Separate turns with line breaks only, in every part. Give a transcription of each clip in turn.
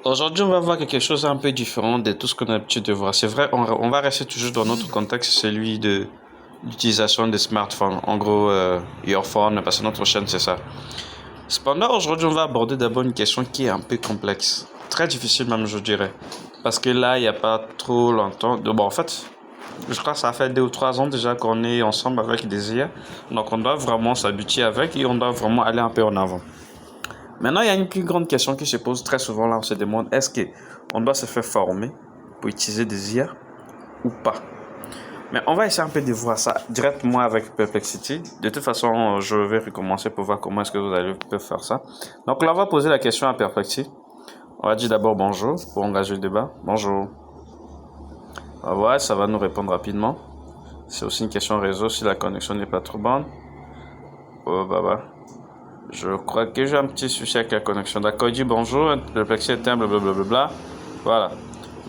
Aujourd'hui, on va voir quelque chose un peu différent de tout ce qu'on a l'habitude de voir. C'est vrai, on va rester toujours dans notre contexte, celui de l'utilisation des smartphones. En gros, your phone, parce que notre chaîne, c'est ça. Cependant, aujourd'hui, on va aborder d'abord une question qui est un peu complexe. Très difficile même, je dirais. Parce que là, il n'y a pas trop longtemps... Bon, en fait, je crois que ça fait 2 ou 3 ans déjà qu'on est ensemble avec des IA. Donc, on doit vraiment s'habituer avec et on doit vraiment aller un peu en avant. Maintenant, il y a une plus grande question qui se pose très souvent là. On se demande, est-ce qu'on doit se faire former pour utiliser des IA ou pas? Mais on va essayer un peu de voir ça directement avec Perplexity. De toute façon, je vais recommencer pour voir comment est-ce que vous allez faire ça. Donc là, on va poser la question à Perplexity. On va dire d'abord bonjour pour engager le débat. Bonjour. On va voir, ça va nous répondre rapidement. C'est aussi une question réseau si la connexion n'est pas trop bonne. Oh, bah. Je crois que j'ai un petit souci avec la connexion. D'accord, il dit bonjour, le plexi est un blablabla. Voilà.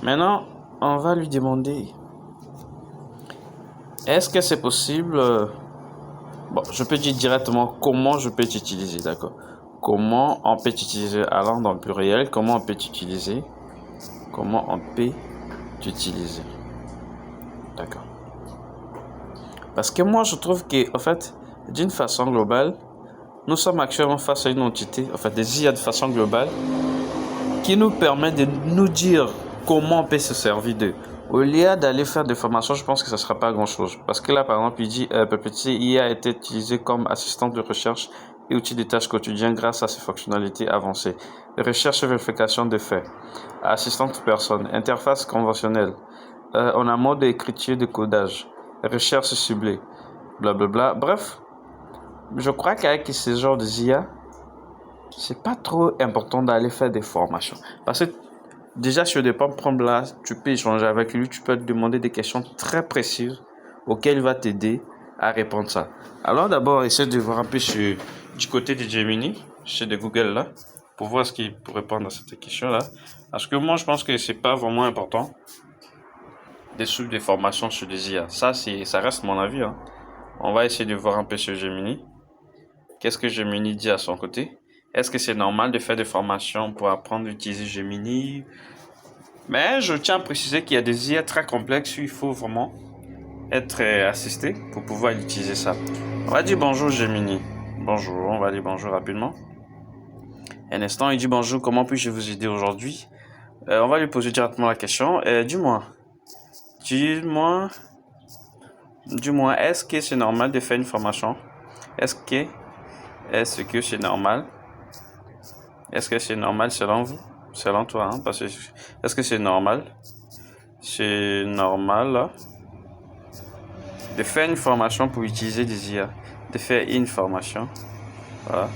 Maintenant, on va lui demander, est-ce que c'est possible... Bon, je peux dire directement comment je peux t'utiliser, d'accord. Comment on peut t'utiliser, allant dans le pluriel, comment on peut t'utiliser. Comment on peut t'utiliser. D'accord. Parce que moi, je trouve que, en fait, d'une façon globale, nous sommes actuellement face à une entité, en fait, des IA de façon globale, qui nous permet de nous dire comment on peut se servir d'eux. Au lieu d'aller faire des formations, je pense que ça ne sera pas grand-chose. Parce que là, par exemple, il dit PPT IA a été utilisé comme assistant de recherche et outil de tâches quotidiennes grâce à ses fonctionnalités avancées. Recherche et vérification de faits. Assistante personne. Interface conventionnelle. On a mode d'écriture de codage. Recherche ciblée. Blablabla. Bref, je crois qu'avec ce genre de IA, c'est pas trop important d'aller faire des formations. Parce que déjà sur des pommes là, tu peux échanger avec lui, tu peux te demander des questions très précises auxquelles il va t'aider à répondre ça. Alors d'abord, essaie de voir un peu du côté de Gemini, chez de Google là, pour voir ce qu'il peut répondre à cette question là. Parce que moi, je pense que c'est pas vraiment important de suivre des formations sur des IA. Ça reste mon avis. Hein. On va essayer de voir un peu sur Gemini. Qu'est-ce que Gemini dit à son côté? Est-ce que c'est normal de faire des formations pour apprendre à utiliser Gemini? Mais je tiens à préciser qu'il y a des IA très complexes où il faut vraiment être assisté pour pouvoir utiliser ça. On va dire bonjour Gemini. Bonjour, on va dire bonjour rapidement. Un instant, il dit bonjour, comment puis-je vous aider aujourd'hui? On va lui poser directement la question. Dis-moi, est-ce que c'est normal de faire une formation? Est-ce que c'est normal? Est-ce que c'est normal selon vous? Selon toi, hein? Parce que est-ce que c'est normal? C'est normal là, de faire une formation pour utiliser des IA. De faire une formation. Voilà.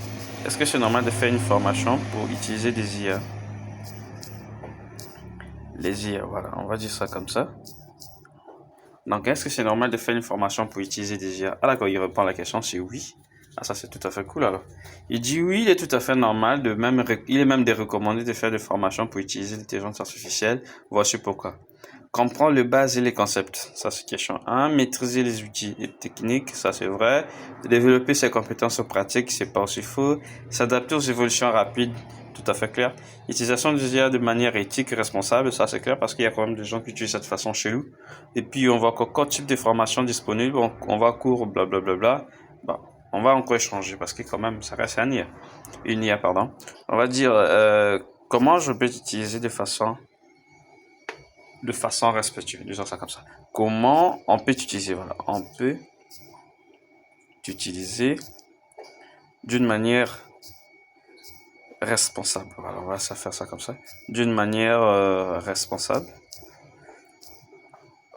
Est-ce que c'est normal de faire une formation pour utiliser des IA? Les IA, voilà. On va dire ça comme ça. Donc, est-ce que c'est normal de faire une formation pour utiliser des IA? Ah d'accord, il répond à la question, c'est oui. Ah ça c'est tout à fait cool alors. Il dit oui, il est tout à fait normal, il est même recommandé de faire des formations pour utiliser l'intelligence artificielle. Voici pourquoi. Comprendre les bases et les concepts, ça c'est question 1. Maîtriser les outils et techniques, ça c'est vrai. Développer ses compétences pratiques, c'est pas aussi faux. S'adapter aux évolutions rapides, tout à fait clair. Utilisation des IA de manière éthique et responsable, ça c'est clair parce qu'il y a quand même des gens qui utilisent cette façon chez nous. Et puis on voit encore type de formation disponible, on va cours, blablabla. Bon, on va encore échanger parce que quand même ça reste une IA, pardon. On va dire comment je peux utiliser de façon respectueuse, disons ça comme ça. Comment on peut utiliser, voilà, on peut utiliser d'une manière responsable. Voilà, on va faire ça comme ça. D'une manière responsable.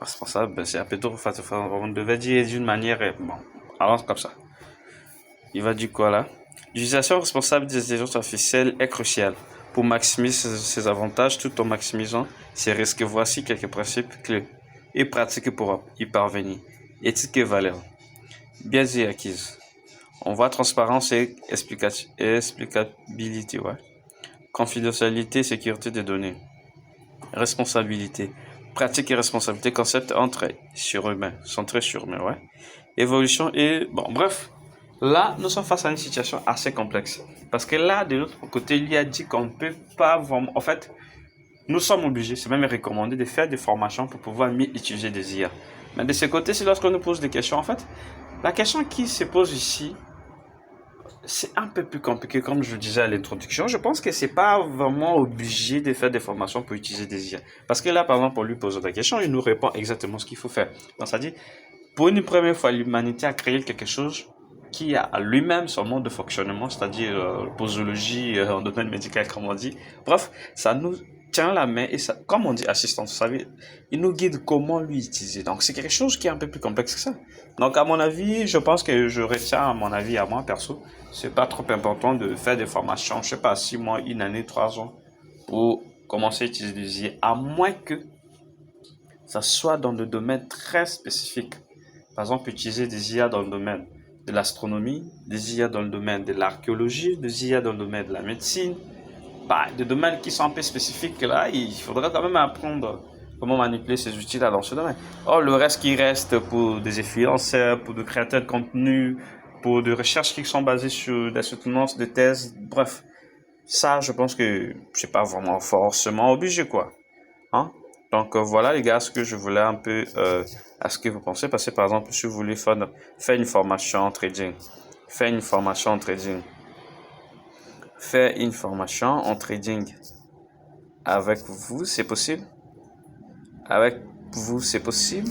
Responsable, c'est un peu trop facile. On devait dire d'une manière. Bon, alors comme ça. Il va dire quoi là? L'utilisation responsable des intelligences artificielles est cruciale pour maximiser ses avantages tout en maximisant ses risques. Voici quelques principes clés et pratiques pour y parvenir. Éthique et valeur. Biais et acquises. On voit transparence et explicabilité. Ouais. Confidentialité et sécurité des données. Responsabilité. Pratique et responsabilité. Concept centré sur humain. Ouais. Évolution et... Bon, bref. Là, nous sommes face à une situation assez complexe. Parce que là, de l'autre côté, il y a dit qu'on ne peut pas vraiment... En fait, nous sommes obligés, c'est même recommandé, de faire des formations pour pouvoir mieux utiliser des IA. Mais de ce côté, c'est lorsqu'on nous pose des questions, en fait, la question qui se pose ici, c'est un peu plus compliqué, comme je le disais à l'introduction. Je pense que c'est pas vraiment obligé de faire des formations pour utiliser des IA. Parce que là, par exemple, on lui pose la question, il nous répond exactement ce qu'il faut faire. Donc, ça dit, pour une première fois, l'humanité a créé quelque chose qui a à lui-même son mode de fonctionnement, c'est-à-dire posologie en domaine médical, comme on dit. Bref, ça nous tient la main et ça, comme on dit assistance, vous savez, il nous guide comment lui utiliser. Donc, c'est quelque chose qui est un peu plus complexe que ça. Donc, à mon avis, je pense que je retiens à mon avis, à moi perso, c'est pas trop important de faire des formations, je sais pas, 6 mois, une année, 3 ans, pour commencer à utiliser des IA, à moins que ça soit dans le domaine très spécifique. Par exemple, utiliser des IA dans le domaine de l'astronomie, des IA dans le domaine de l'archéologie, des IA dans le domaine de la médecine, bah, des domaines qui sont un peu spécifiques là, il faudra quand même apprendre comment manipuler ces outils-là dans ce domaine. Or, le reste qui reste pour des influenceurs, pour des créateurs de contenu, pour des recherches qui sont basées sur des soutenances de thèses, bref, ça, je pense que c'est pas vraiment forcément obligé, quoi. Hein? Donc voilà les gars, ce que je voulais un peu à ce que vous pensez. Parce que par exemple, si vous voulez faire une formation en trading, faire une formation en trading, faire une formation en trading avec vous, c'est possible. Avec vous, c'est possible.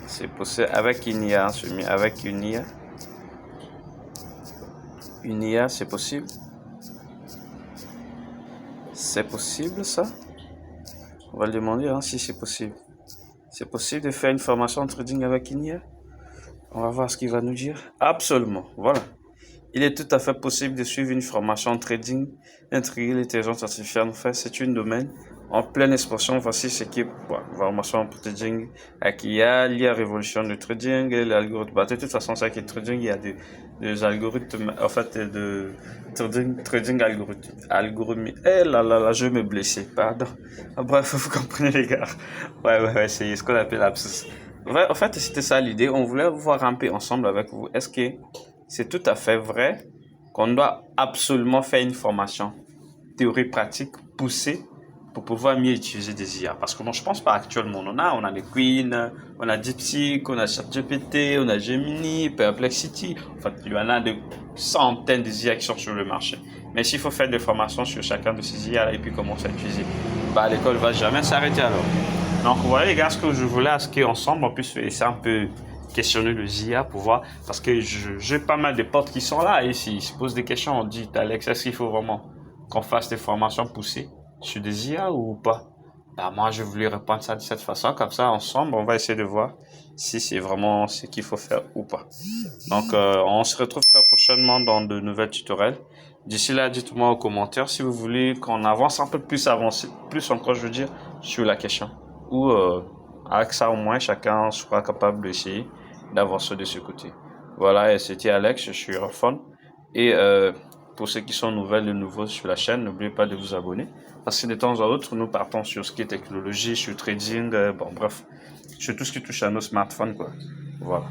C'est possible avec une IA, avec une IA. Une IA, c'est possible. C'est possible ça. On va le demander hein, si c'est possible. C'est possible de faire une formation en trading avec une IA. On va voir ce qu'il va nous dire. Absolument. Voilà. Il est tout à fait possible de suivre une formation en trading, intégrer l'intelligence artificielle. En fait, c'est une domaine en pleine expansion. Voici ce qui est formation en trading avec IA, l'IA révolution du trading et l'algorithme. Bah, de toute façon, c'est avec le trading, il y a des algorithmes, en fait, de trading algorithmique. Eh là là là, je vais me blesser, pardon. Bref, vous comprenez les gars. Ouais, c'est ce qu'on appelle l'abscisse. Ouais, en fait, c'était ça l'idée. On voulait voir un peu ensemble avec vous. Est-ce que c'est tout à fait vrai qu'on doit absolument faire une formation théorie pratique poussée pour pouvoir mieux utiliser des IA. Parce que moi, je pense pas actuellement. On a les Queen, on a DeepSeek, on a ChatGPT, on a Gemini, Perplexity. En fait, il y en a de centaines d'IA qui sont sur le marché. Mais s'il faut faire des formations sur chacun de ces IA là, et puis commencer à utiliser, bah, l'école va jamais s'arrêter alors. Donc voilà les gars, ce que je voulais à ce qu'ensemble on puisse essayer un peu questionner le IA pour voir, parce que j'ai pas mal de potes qui sont là et s'ils se posent des questions, on dit Alex, est-ce qu'il faut vraiment qu'on fasse des formations poussées sur des IA ou pas? Bah moi je voulais répondre ça de cette façon, comme ça ensemble on va essayer de voir si c'est vraiment ce qu'il faut faire ou pas. Donc on se retrouve très prochainement dans de nouvelles tutoriels. D'ici là, dites-moi aux commentaires si vous voulez qu'on avance un peu plus avancé, plus encore je veux dire, sur la question. Ou avec ça au moins chacun sera capable d'essayer d'avancer de ce côté. Voilà, et c'était Alex, je suis Rafon. Et pour ceux qui sont nouvelles et nouveaux sur la chaîne, n'oubliez pas de vous abonner. Parce que de temps en temps, nous partons sur ce qui est technologie, sur trading, bon bref, sur tout ce qui touche à nos smartphones, quoi. Voilà.